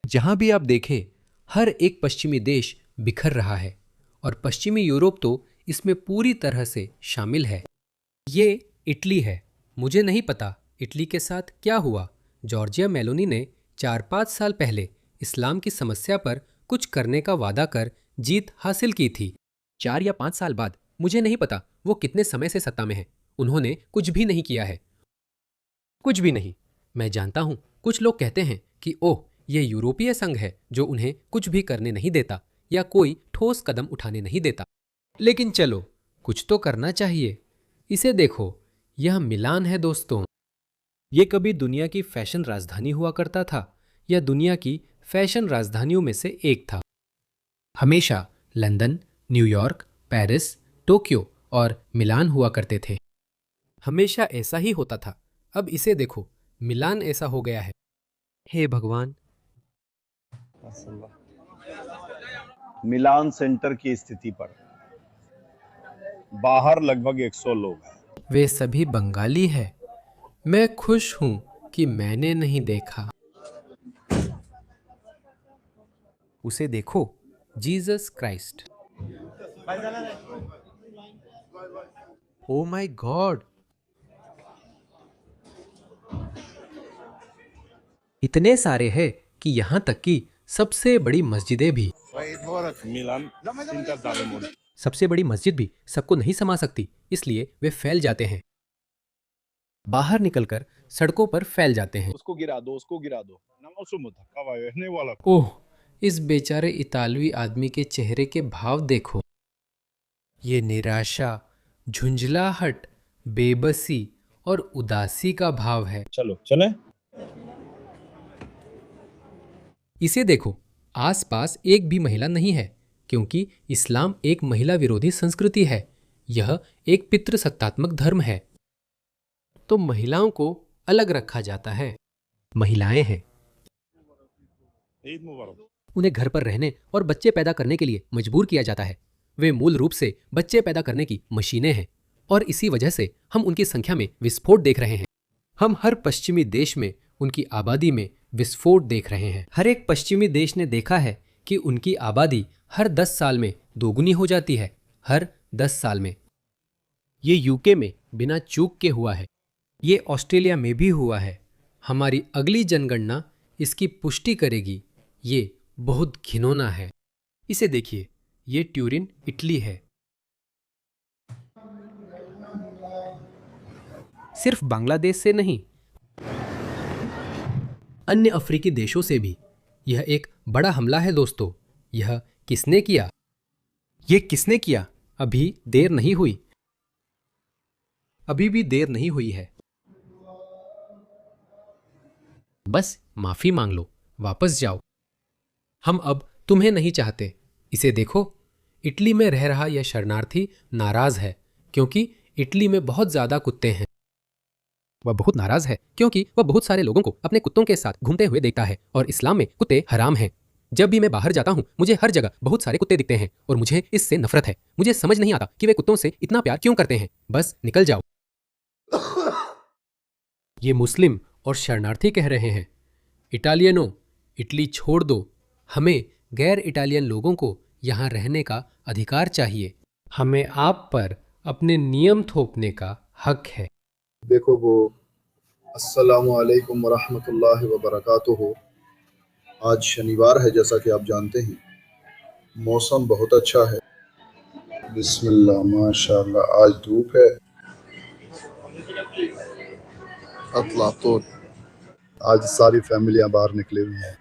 जहां भी आप देखें, हर एक पश्चिमी देश बिखर रहा है और पश्चिमी यूरोप तो इसमें पूरी तरह से शामिल है। ये इटली है। मुझे नहीं पता इटली के साथ क्या हुआ। जॉर्जिया मेलोनी ने 4-5 साल पहले इस्लाम की समस्या पर कुछ करने का वादा कर जीत हासिल की थी। 4 या 5 साल बाद मुझे नहीं पता वो कितने समय से सत्ता में है, उन्होंने कुछ भी नहीं किया है। कुछ भी नहीं। मैं जानता हूं कुछ लोग कहते हैं कि ओह, ये यूरोपीय संघ है जो उन्हें कुछ भी करने नहीं देता या कोई ठोस कदम उठाने नहीं देता। लेकिन चलो, कुछ तो करना चाहिए। इसे देखो, यह मिलान है दोस्तों। ये कभी दुनिया की फैशन राजधानी हुआ करता था या दुनिया की फैशन राजधानियों में से एक था। हमेशा लंदन, न्यूयॉर्क, पेरिस, टोक्यो और मिलान हुआ करते थे। हमेशा ऐसा ही होता था। अब इसे देखो, मिलान ऐसा हो गया है। हे भगवान! मिलान सेंटर की स्थिति पर बाहर लगभग 100 लोग हैं। वे सभी बंगाली हैं। मैं खुश हूं कि मैंने नहीं देखा। उसे देखो, Jesus Christ. Oh my God! इतने सारे हैं कि यहाँ तक कि सबसे बड़ी मस्जिदें भी। सबसे बड़ी मस्जिद भी सबको नहीं समा सकती, इसलिए वे फैल जाते हैं। बाहर निकलकर सड़कों पर फैल जाते हैं। उसको गिरा दो, उसको गिरा दो। ओह, इस बेचारे इतालवी आदमी के चेहरे के भाव देखो। ये निराशा, झुंझलाहट, बेबसी और उदासी का भाव है। चलो चले। इसे देखो, आसपास एक भी महिला नहीं है, क्योंकि इस्लाम एक महिला विरोधी संस्कृति है। यह एक पितृसत्तात्मक धर्म है। तो महिलाओं को अलग रखा जाता है। महिलाएं हैं, ईद मुबारक। उन्हें घर पर रहने और बच्चे पैदा करने के लिए मजबूर किया जाता है। वे मूल रूप से बच्चे पैदा करने की मशीनें हैं और इसी वजह से हम उनकी संख्या में विस्फोट देख रहे हैं। हम हर पश्चिमी देश में उनकी आबादी में विस्फोट देख रहे हैं। हर एक पश्चिमी देश ने देखा है कि उनकी आबादी हर 10 साल में दोगुनी हो जाती है। हर 10 साल में। ये यूके में बिना चूक के हुआ है। ये ऑस्ट्रेलिया में भी हुआ है। हमारी अगली जनगणना इसकी पुष्टि करेगी। ये बहुत घिनौना है। इसे देखिए, ये ट्यूरिन इटली है। सिर्फ बांग्लादेश से नहीं, अन्य अफ्रीकी देशों से भी। यह एक बड़ा हमला है दोस्तों। यह किसने किया? ये किसने किया? अभी देर नहीं हुई। अभी भी देर नहीं हुई है। बस माफी मांग लो, वापस जाओ। हम अब तुम्हें नहीं चाहते। इसे देखो, इटली में रह रहा यह शरणार्थी नाराज है क्योंकि इटली में बहुत ज्यादा कुत्ते हैं। वह बहुत नाराज है क्योंकि वह बहुत सारे लोगों को अपने कुत्तों के साथ घूमते हुए देखता है और इस्लाम में कुत्ते हराम हैं। जब भी मैं बाहर जाता हूं, मुझे हर जगह बहुत सारे कुत्ते दिखते हैं और मुझे इससे नफरत है। मुझे समझ नहीं आता कि वे कुत्तों से इतना प्यार क्यों करते हैं। बस निकल जाओ। ये मुस्लिम और शरणार्थी कह रहे हैं, इटालियनों, इटली छोड़ दो। हमें गैर इटालियन लोगों को यहाँ रहने का अधिकार चाहिए। हमें आप पर अपने नियम थोपने का हक है। देखो वो, अस्सलामु अलैकुम वरहमतुल्लाहि वबरकातुहू। आज शनिवार है, जैसा कि आप जानते हैं। मौसम बहुत अच्छा है। बिस्मिल्लाह, माशाअल्लाह। आज धूप है। अतलातुन। आज सारी फैमिलियां बाहर निकली हुई हैं।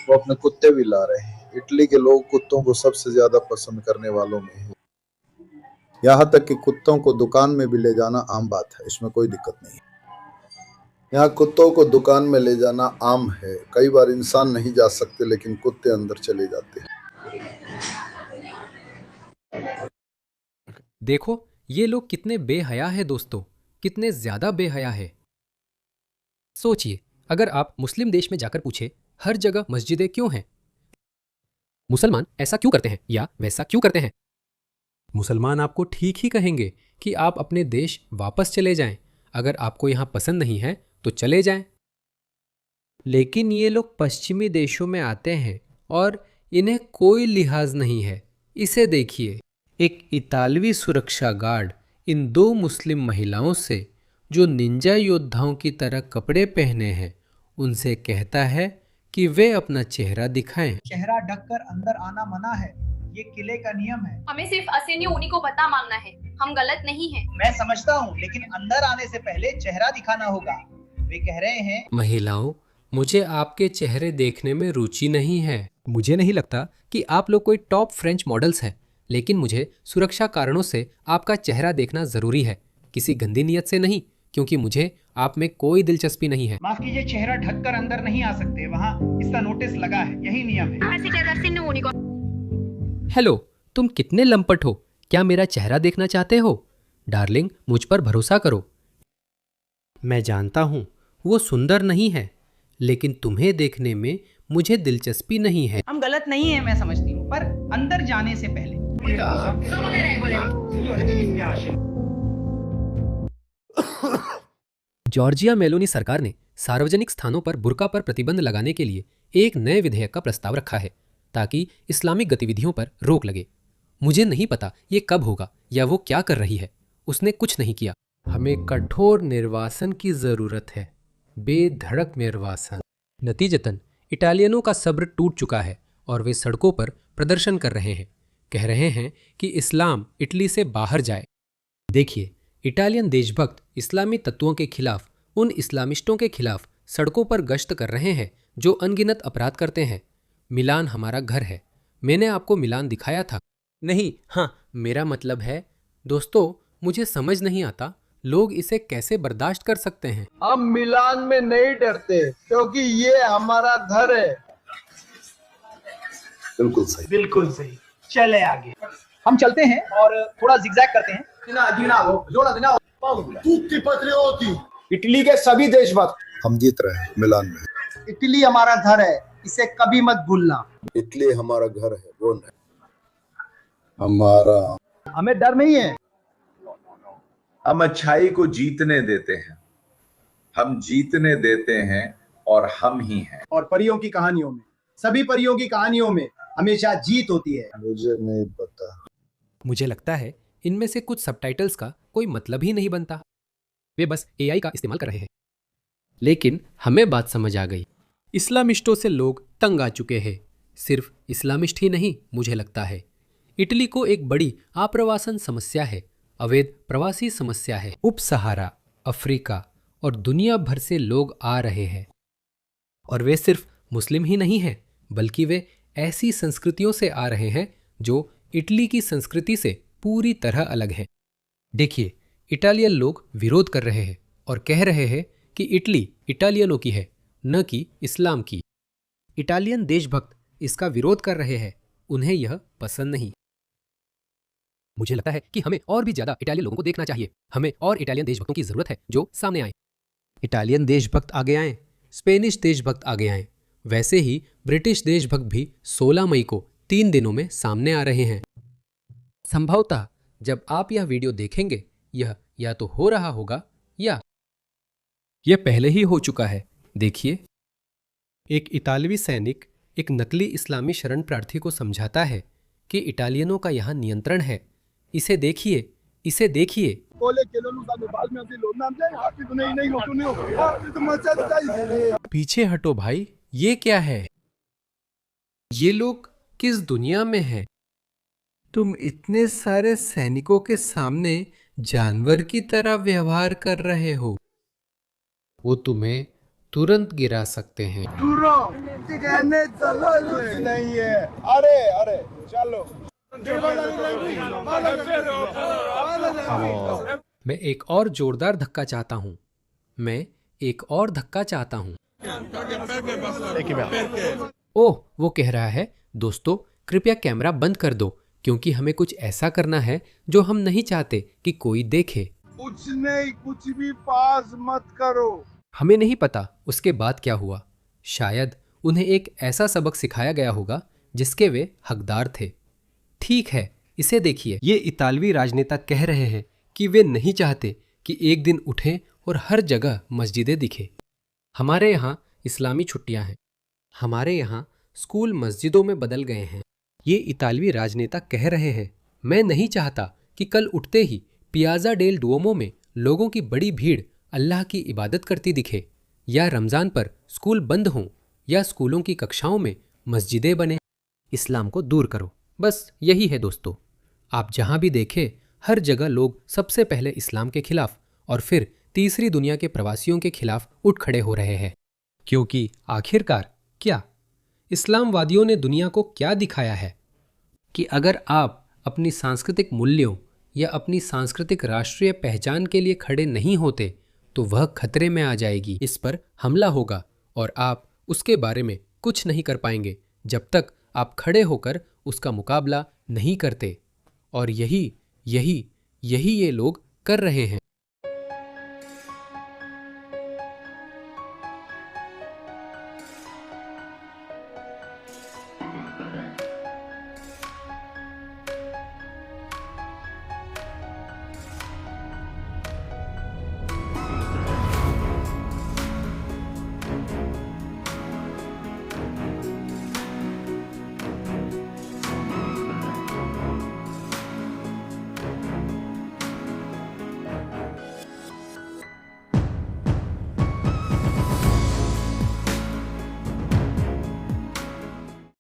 वो अपने कुत्ते भी ला रहे हैं। इटली के लोग कुत्तों को सबसे ज्यादा पसंद करने वालों में हैं। यहाँ तक कि कुत्तों को दुकान में भी ले जाना आम बात है, इसमें कोई दिक्कत नहीं। यहाँ कुत्तों को दुकान में ले जाना आम है। कई बार इंसान नहीं जा सकते, लेकिन कुत्ते अंदर चले जाते हैं। देखो, ये लोग कितने बेहया है दोस्तों, कितने ज्यादा बेहया है। सोचिए, अगर आप मुस्लिम देश में जाकर पूछे, हर जगह मस्जिदें क्यों हैं? मुसलमान ऐसा क्यों करते हैं या वैसा क्यों करते हैं? मुसलमान आपको ठीक ही कहेंगे कि आप अपने देश वापस चले जाएं। अगर आपको यहाँ पसंद नहीं है तो चले जाएं। लेकिन ये लोग पश्चिमी देशों में आते हैं और इन्हें कोई लिहाज नहीं है। इसे देखिए, एक इतालवी सुरक्षा गार्ड इन दो मुस्लिम महिलाओं से, जो निंजा योद्धाओं की तरह कपड़े पहने हैं, उनसे कहता है कि वे अपना चेहरा दिखाएं। चेहरा ढककर अंदर आना मना है, ये किले का नियम है। हमें सिर्फ असेनी उन्हीं को बता मांगना है, हम गलत नहीं हैं। मैं समझता हूँ, लेकिन अंदर आने से पहले चेहरा दिखाना होगा। वे कह रहे हैं, महिलाओं, मुझे आपके चेहरे देखने में रुचि नहीं है। मुझे नहीं लगता कि आप लोग कोई टॉप फ्रेंच मॉडल्स हैं, लेकिन मुझे सुरक्षा कारणों से आपका चेहरा देखना जरूरी है, किसी गंदी नियत से नहीं, क्योंकि मुझे आप में कोई दिलचस्पी नहीं है। माफ कीजिए, चेहरा ढककर अंदर नहीं आ सकते, वहाँ इसका नोटिस लगा है, यही नियम है। हेलो, तुम कितने लंपट हो? क्या मेरा चेहरा देखना चाहते हो? डार्लिंग, मुझ पर भरोसा करो। मैं जानता हूँ वो सुंदर नहीं है, लेकिन तुम्हें देखने में मुझे दिलचस्पी नहीं है। हम गलत नहीं है, मैं समझती हूँ, पर अंदर जाने से पहले। जॉर्जिया मेलोनी सरकार ने सार्वजनिक स्थानों पर बुर्का पर प्रतिबंध लगाने के लिए एक नए विधेयक का प्रस्ताव रखा है, ताकि इस्लामिक गतिविधियों पर रोक लगे। मुझे नहीं पता ये कब होगा या वो क्या कर रही है। उसने कुछ नहीं किया। हमें कठोर निर्वासन की जरूरत है, बेधड़क निर्वासन। नतीजतन इटालियनों का सब्र टूट चुका है और वे सड़कों पर प्रदर्शन कर रहे हैं, कह रहे हैं कि इस्लाम इटली से बाहर जाए। देखिए, इटालियन देशभक्त इस्लामी तत्वों के खिलाफ, उन इस्लामिस्टों के खिलाफ सड़कों पर गश्त कर रहे हैं जो अनगिनत अपराध करते हैं। मिलान हमारा घर है। मैंने आपको मिलान दिखाया था। नहीं, हाँ, मेरा मतलब है, दोस्तों, मुझे समझ नहीं आता लोग इसे कैसे बर्दाश्त कर सकते हैं। हम मिलान में नहीं डरते, क्योंकि ये हमारा घर है। बिल्कुल सही, बिल्कुल सही। चले आगे, हम चलते हैं और थोड़ा जिगजैग करते हैं। इटली के सभी देशभक्त, हम जीत रहे हैं मिलान में। इटली हमारा घर है, इसे कभी मत भूलना। इटली हमारा घर है, वो नहीं हमारा। हमें डर नहीं है। हम अच्छाई को जीतने देते हैं, हम जीतने देते हैं और हम ही हैं। और परियों की कहानियों में, सभी परियों की कहानियों में हमेशा जीत होती है। मुझे नहीं पता। मुझे लगता है इनमें से कुछ सबटाइटल्स का कोई मतलब ही नहीं बनता। वे बस एआई का इस्तेमाल कर रहे हैं। लेकिन हमें बात समझ आ गई। इस्लामिस्टों से लोग तंग आ चुके हैं। सिर्फ इस्लामिस्ट ही नहीं, मुझे लगता है इटली को एक बड़ी आप्रवासन समस्या है, अवैध प्रवासी समस्या है। उप सहारा अफ्रीका और दुनिया भर से लोग आ रहे हैं, और वे सिर्फ मुस्लिम ही नहीं हैं, बल्कि वे ऐसी संस्कृतियों से आ रहे हैं जो इटली की संस्कृति से पूरी तरह अलग है। देखिए, इटालियन लोग विरोध कर रहे हैं और कह रहे हैं कि इटली इटालियनों की है, न कि इस्लाम की। इटालियन देशभक्त इसका विरोध कर रहे हैं, उन्हें यह पसंद नहीं। मुझे लगता है कि हमें और भी ज्यादा इटालियन लोगों को देखना चाहिए। हमें और इटालियन देशभक्तों की जरूरत है जो सामने आए। इटालियन देशभक्त आगे आए, स्पेनिश देशभक्त आगे आए। वैसे ही ब्रिटिश देशभक्त भी 16 मई को 3 दिनों में सामने आ रहे हैं। संभवतः जब आप यह वीडियो देखेंगे, यह या तो हो रहा होगा या यह पहले ही हो चुका है। देखिए, एक इतालवी सैनिक एक नकली इस्लामी शरण प्रार्थी को समझाता है कि इटालियनों का यहाँ नियंत्रण है। इसे देखिए, इसे देखिए। पीछे हटो भाई, ये क्या है? ये लोग किस दुनिया में हैं? तुम इतने सारे सैनिकों के सामने जानवर की तरह व्यवहार कर रहे हो। वो तुम्हें तुरंत गिरा सकते हैं। नहीं है। अरे अरे चलो। मैं एक और जोरदार धक्का चाहता हूँ। मैं एक और धक्का चाहता हूँ। ओह, वो कह रहा है, दोस्तों कृपया कैमरा बंद कर दो, क्योंकि हमें कुछ ऐसा करना है जो हम नहीं चाहते कि कोई देखे। कुछ नहीं, कुछ भी पास मत करो। हमें नहीं पता उसके बाद क्या हुआ। शायद उन्हें एक ऐसा सबक सिखाया गया होगा जिसके वे हकदार थे। ठीक है, इसे देखिए। ये इतालवी राजनेता कह रहे हैं कि वे नहीं चाहते कि एक दिन उठें और हर जगह मस्जिदें दिखे। हमारे यहाँ इस्लामी छुट्टियां हैं। हमारे यहाँ स्कूल मस्जिदों में बदल गए हैं। ये इतालवी राजनेता कह रहे हैं। मैं नहीं चाहता कि कल उठते ही पियाज़ा डेल डुओमो में लोगों की बड़ी भीड़ अल्लाह की इबादत करती दिखे, या रमज़ान पर स्कूल बंद हों, या स्कूलों की कक्षाओं में मस्जिदें बने। इस्लाम को दूर करो, बस यही है दोस्तों। आप जहां भी देखें, हर जगह लोग सबसे पहले इस्लाम के खिलाफ और फिर तीसरी दुनिया के प्रवासियों के खिलाफ उठ खड़े हो रहे हैं। क्योंकि आखिरकार क्या इस्लामवादियों ने दुनिया को क्या दिखाया है कि अगर आप अपनी सांस्कृतिक मूल्यों या अपनी सांस्कृतिक राष्ट्रीय पहचान के लिए खड़े नहीं होते तो वह खतरे में आ जाएगी। इस पर हमला होगा और आप उसके बारे में कुछ नहीं कर पाएंगे जब तक आप खड़े होकर उसका मुकाबला नहीं करते। और यही ये लोग कर रहे हैं।